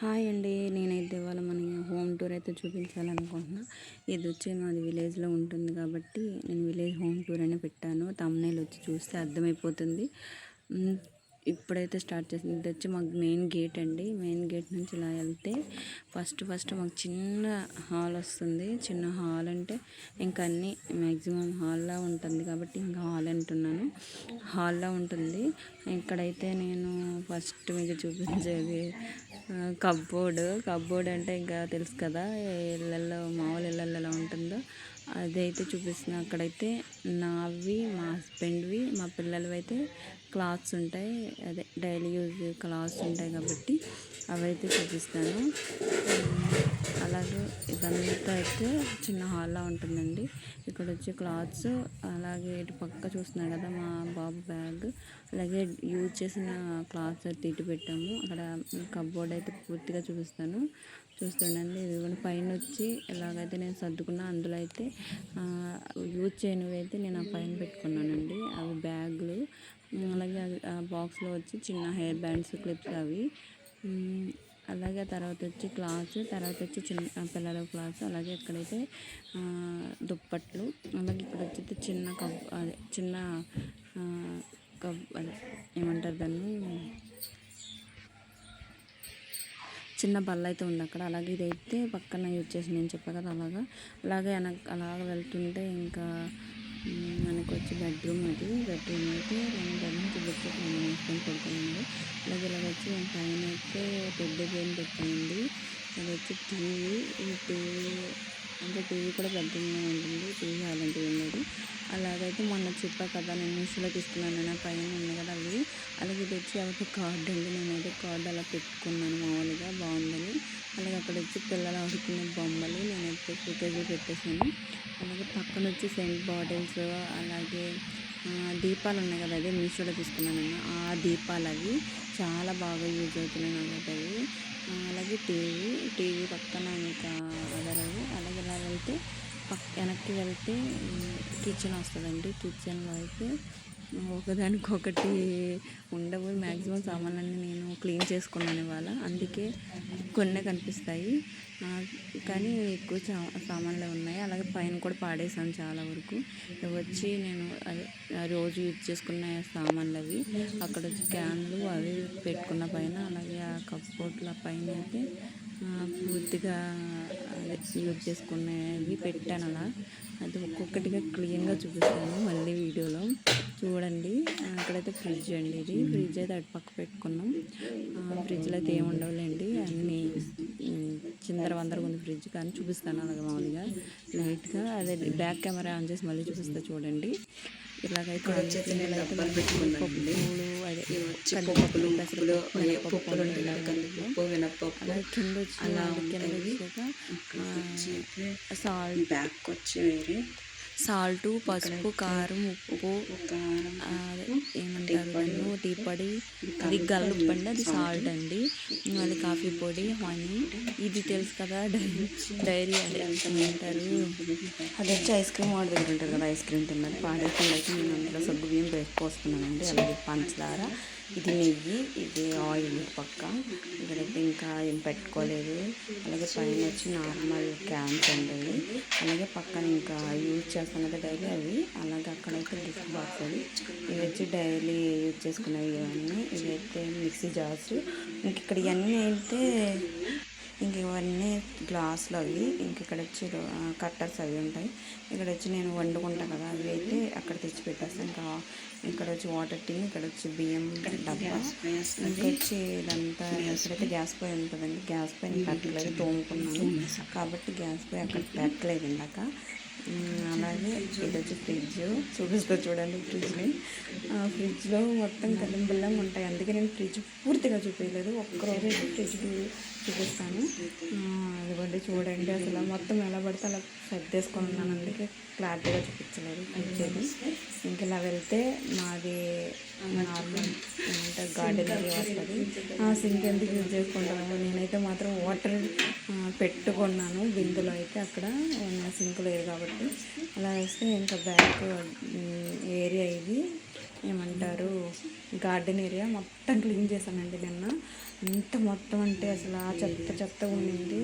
Hi అండి. నేనైతే ఇవాళ మన హోమ్ టూర్ అయితే చూపించాలనుకుంటున్నా. ఇది వచ్చి మాది విలేజ్లో ఉంటుంది కాబట్టి నేను విలేజ్ హోమ్ టూర్ అని పెట్టాను. థంబ్‌నెయిల్ వచ్చి చూస్తే అర్థమైపోతుంది. ఇప్పుడైతే స్టార్ట్ చేసింది. ఇది వచ్చి మాకు మెయిన్ గేట్ అండి. మెయిన్ గేట్ నుంచి ఇలా వెళ్తే ఫస్ట్ మాకు చిన్న హాల్ వస్తుంది. చిన్న హాల్ అంటే ఇంకా అన్నీ మ్యాక్సిమం హాల్లో ఉంటుంది కాబట్టి ఇంకా హాల్ అంటున్నాను. హాల్లో ఉంటుంది. ఇక్కడైతే నేను ఫస్ట్ మీకు చూపించేది కప్బోర్డ్ అంటే ఇంకా తెలుసు కదా, ఇళ్ళల్లో మామూలు ఇళ్ళల్లో ఎలా ఉంటుందో అదైతే చూపిస్తున్నా. అక్కడైతే నావి, మా హస్బెండ్వి, మా పిల్లలవి అయితే క్లాత్స్ ఉంటాయి. అదే డైలీ యూజ్ క్లాత్స్ ఉంటాయి కాబట్టి అవైతే చూపిస్తాను. అలాగే ఇదంతా అయితే చిన్న హాల్లో ఉంటుందండి. ఇక్కడ వచ్చి క్లాత్స్, అలాగే ఇటు పక్క చూస్తున్నారు కదా మా బాబు బ్యాగ్, అలాగే యూజ్ చేసిన క్లాత్స్ అయితే ఇటు పెట్టాము. అక్కడ కప్బోర్డ్ అయితే పూర్తిగా చూపిస్తాను, చూస్తుండండి. ఇది కూడా పైన వచ్చి ఎలాగైతే నేను సర్దుకున్నా, అందులో అయితే యూజ్ చేయనివి అయితే నేను ఆ పైన పెట్టుకున్నానండి. అవి బ్యాగులు, అలాగే ఆ బాక్స్లో వచ్చి చిన్న హెయిర్ బ్యాండ్స్, క్లిప్స్ అవి, అలాగే తర్వాత వచ్చి క్లాత్స్, తర్వాత వచ్చి చిన్న పిల్లల క్లాత్స్, అలాగే ఎక్కడైతే దుప్పట్లు, అలాగే ఇక్కడ వచ్చి చిన్న అదే ఏమంటారు దాన్ని, చిన్న బల్ల అయితే ఉంది అక్కడ. అలాగే ఇదైతే పక్కన యూజ్ చేసి నేను చెప్పా కదా, అలాగే అలాగ వెళ్తుంటే ఇంకా మనకు వచ్చి బెడ్రూమ్ అయితే 2 బెడ్రూమ్స్ పెట్టి నేను వేసుకొని పడుకున్నాను. అలాగే ఇలాగ వచ్చి పైన అయితే పెద్ద గేమ్ పెట్టానండి. అది వచ్చి టీవీ, ఈ టీవీ అంటే టీవీ కూడా పెద్దగా ఉంటుంది, టీవీ అలాంటివి ఉండదు. అలాగైతే మొన్న చెప్పా కదా నేను మీషోలో తీసుకున్నాను, నా పైన ఉంది కదా అవి. అలాగే ఇది వచ్చి ఒక కార్డు అండి. నేనైతే కార్డు అలా పెట్టుకున్నాను మామూలుగా, బాగుందని. అలాగే అక్కడ వచ్చి పిల్లలు ఆడుకునే బొమ్మలు నేనైతే ఫుటేజ్లో పెట్టేసాను. అలాగే పక్కన వచ్చి సెంట్ బాటిల్స్, అలాగే దీపాలు ఉన్నాయి కదా, అదే మీషోలో తీసుకున్నాను. ఆ దీపాలు అవి చాలా బాగా యూజ్ అవుతున్నాయి నాకు అవి. అలాగే టీవీ పక్కన ఇంకా అదరవి. అలాగే ఇలా వెళ్తే వెనక్కి వెళ్తే కిచెన్ వస్తుందండి. కిచెన్లో అయితే ఒకదానికొకటి ఉండవు. మ్యాక్సిమం సామాన్లన్నీ నేను క్లీన్ చేసుకున్నాను ఇవాళ, అందుకే కొన్ని కనిపిస్తాయి కానీ ఎక్కువ సామాన్లే ఉన్నాయి. అలాగే పైన కూడా పాడేసాను చాలా వరకు. ఇవి వచ్చి నేను రోజు యూజ్ చేసుకున్న సామాన్లు అవి. అక్కడ వచ్చి క్యాన్లు అవి పెట్టుకున్న పైన, అలాగే ఆ కప్బోర్డ్ల పైన అయితే పూర్తిగా యూజ్ చేసుకునేవి పెట్టాను. అలా అది ఒక్కొక్కటిగా క్లీన్గా చూపిస్తాను మళ్ళీ వీడియోలో చూడండి. అక్కడైతే ఫ్రిడ్జ్ అండి, ఇది ఫ్రిడ్జ్ అయితే అటు పక్క పెట్టుకున్నాం. ఫ్రిడ్జ్లో అయితే ఏమి ఉండవులేండి, అన్నీ చిందరవందరగా ఉంది ఫ్రిడ్జ్, కానీ చూపిస్తాను అలాగే మామూలుగా లైట్గా. అదే బ్యాక్ కెమెరా ఆన్ చేసి మళ్ళీ చూపిస్తా చూడండి. ఇలాగైతే పప్పులు అదే పప్పులు అలాగే కింద వచ్చి సాల్ట్, బ్యాక్ వచ్చి వేరే సాల్ట్, పసుపు, కారం, ఉప్పు, ఏమంటారు టీ పొడి, అది గల్లుప్పు అండి, అది సాల్ట్ అండి. అది కాఫీ పొడి, హనీ, ఇది తెలుసు కదా డైరీ అదే అంటారు, అది వచ్చి ఐస్ క్రీమ్ వాడి దగ్గర ఉంటారు కదా, ఐస్ క్రీమ్ తిన్నది పాడేకుండా అయితే నేను అందులో సగ్గు బియ్యం పోసుకున్నానండి. అలాగే పంచదార, ఇది నెయ్యి, ఇది ఆయిల్ పక్క. ఇక్కడైతే ఇంకా ఏం పెట్టుకోలేదు. అలాగే పైన వచ్చి నార్మల్ క్యాన్స్ అండి, అలాగే పక్కన ఇంకా యూజ్ చేస్తాను కదా డైలీ అవి. అలాగే అక్కడైతే గిఫ్ట్ బాక్స్ అవి, ఇవి వచ్చి డైలీ యూజ్ చేసుకునేవి ఇవన్నీ. ఇవైతే మిక్సీ జార్స్, ఇంక ఇక్కడ ఇవన్నీ అయితే ఇంక ఇవన్నీ గ్లాసులు అవి. ఇంక ఇక్కడ వచ్చి కట్టర్స్ అవి ఉంటాయి. ఇక్కడ వచ్చి నేను వండుకుంటాను కదా, అవి అయితే అక్కడ తెచ్చి పెట్టేస్తాను. ఇంకా ఇక్కడ వచ్చి వాటర్ టిన్, ఇక్కడ వచ్చి బియ్యం డబ్బా, ఇంకా వచ్చి ఇదంతా. ఇక్కడైతే గ్యాస్ పొయ్యి ఉంటుందండి, గ్యాస్ పొయ్యి పెట్టలేదు, తోముకున్నాను కాబట్టి గ్యాస్ పొయ్యి అక్కడ పెట్టలేదు ఇందాక. అలాగే ఇది వచ్చి ఫ్రిడ్జ్ చూపిస్తా చూడండి. ఫ్రిడ్జ్లో మొత్తం కల్లం బిల్లం ఉంటాయి, అందుకే నేను ఫ్రిడ్జ్ పూర్తిగా చూపించలేదు, ఒక్కరోజు ఫ్రిడ్జ్ చూపిస్తాను. అదిగోండి చూడండి, అసలు మొత్తం ఎలా పడితే అలా సర్దేసుకొని ఉన్నాను, అందుకే క్లారిటీగా చూపించలేదు ఫ్రిడ్జ్. ఇంక ఇలా వెళ్తే మాది నార్మల్ ఏమంటారు గార్డెన్ ఏరియా వస్తుంది. సింక్ ఎందుకు యూజ్ చేసుకుంటాను, నేనైతే మాత్రం వాటర్ పెట్టుకున్నాను బిందులో అయితే, అక్కడ సింక్ లేదు కాబట్టి. అలా వేస్తే ఇంకా బ్యాక్ ఏరియా ఇది ఏమంటారు గార్డెన్ ఏరియా మొత్తం మొత్తం క్లీన్ చేశానండి నిన్న. అంత మొత్తం అంటే అసలు ఆ చెత్త ఉండింది,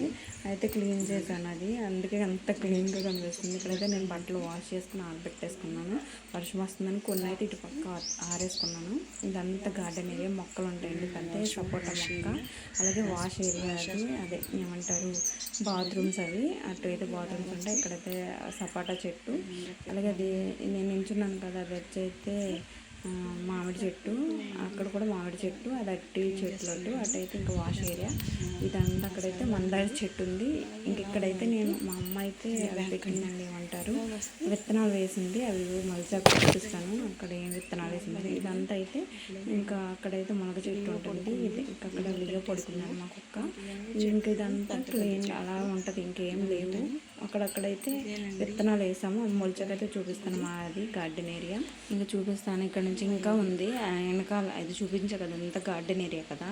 అయితే క్లీన్ చేశాను అది, అందుకే అంత క్లీన్గా కనిపిస్తుంది. ఇక్కడైతే నేను బట్టలు వాష్ చేసుకుని ఆరబెట్టేసుకున్నాను. వర్షం వస్తుందని కొన్ని అయితే ఇటు పక్క ఆరేసుకున్నాను. ఇదంతా గార్డెన్ ఏరియా, మొక్కలు ఉంటాయండి, పెద్ద సపోటా మొక్క, అలాగే వాష్ ఏరియా అది, అదే ఏమంటారు బాత్రూమ్స్ అవి, అటు అయితే బాత్రూమ్స్ ఉంటాయి, ఇక్కడైతే సపోటా చెట్టు, అలాగే అది నేను నించున్నాను కదా అది వచ్చైతే మామిడి చెట్టు, అక్కడ కూడా మామిడి చెట్టు, అది అట్టి చెట్లు అటైతే ఇంకా వాష్ ఏరియా, ఇదంతా అక్కడైతే మందార చెట్టు ఉంది. ఇంక ఇక్కడైతే నేను మా అమ్మ అయితే అవి పెట్టిందండి, ఏమంటారు విత్తనాలు వేసింది, అవి మలిచాక చూపిస్తాను అక్కడ ఏం విత్తనాలు వేసింది. ఇదంతా అయితే ఇంకా అక్కడైతే మునగ చెట్టు ఉంటుంది, ఇది ఇంకా అక్కడ లియో పడుకున్నాను మా కుక్క. ఇంక ఇదంతా క్లీన్ అలా ఉంటుంది, ఇంకేం లేవు. అక్కడైతే విత్తనాలు వేసాము, మొలిచాకైతే చూపిస్తాను మాది గార్డెన్ ఏరియా. ఇంకా చూపిస్తాను, ఇక్కడ నుంచి ఇంకా ఉంది వెనకాల, ఇది చూపించే కదా అంతా గార్డెన్ ఏరియా కదా,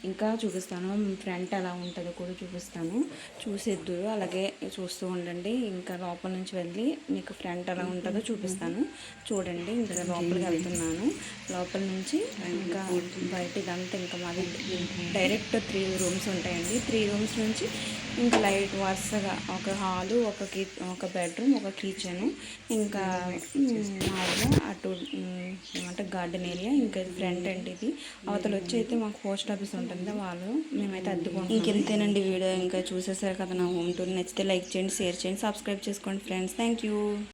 ఇంకా చూపిస్తాను, ఫ్రంట్ ఎలా ఉంటుందో కూడా చూపిస్తాను, చూసేద్దురు, అలాగే చూస్తూ ఉండండి. ఇంకా లోపల నుంచి వెళ్ళి మీకు ఫ్రంట్ ఎలా ఉంటుందో చూపిస్తాను, చూడండి. ఇంకా లోపలికి వెళ్తున్నాను, లోపల నుంచి ఇంకా బయట ఇదంతా ఇంకా మాది డైరెక్ట్ 3 రూమ్స్ ఉంటాయండి. 3 రూమ్స్ నుంచి ఇంకా లైట్ వరుసగా ఒక హాలు, ఒక బెడ్రూమ్, ఒక కిచెన్, ఇంకా మామూలుగా అటు ఏమంటే గార్డెన్ ఏరియా. ఇంకా ఫ్రంట్ అండి ఇది, అవతల వచ్చి అయితే మాకు పోస్ట్ ఆఫీస్ ఉంటుంది, వాళ్ళు మేమైతే అద్దుకుంటాం. ఇంకెంతేనండి వీడియో, ఇంకా చూసేసారు కదా నా హోమ్ టూర్. నచ్చితే లైక్ చేయండి, షేర్ చేయండి, సబ్స్క్రైబ్ చేసుకోండి ఫ్రెండ్స్. Thank you.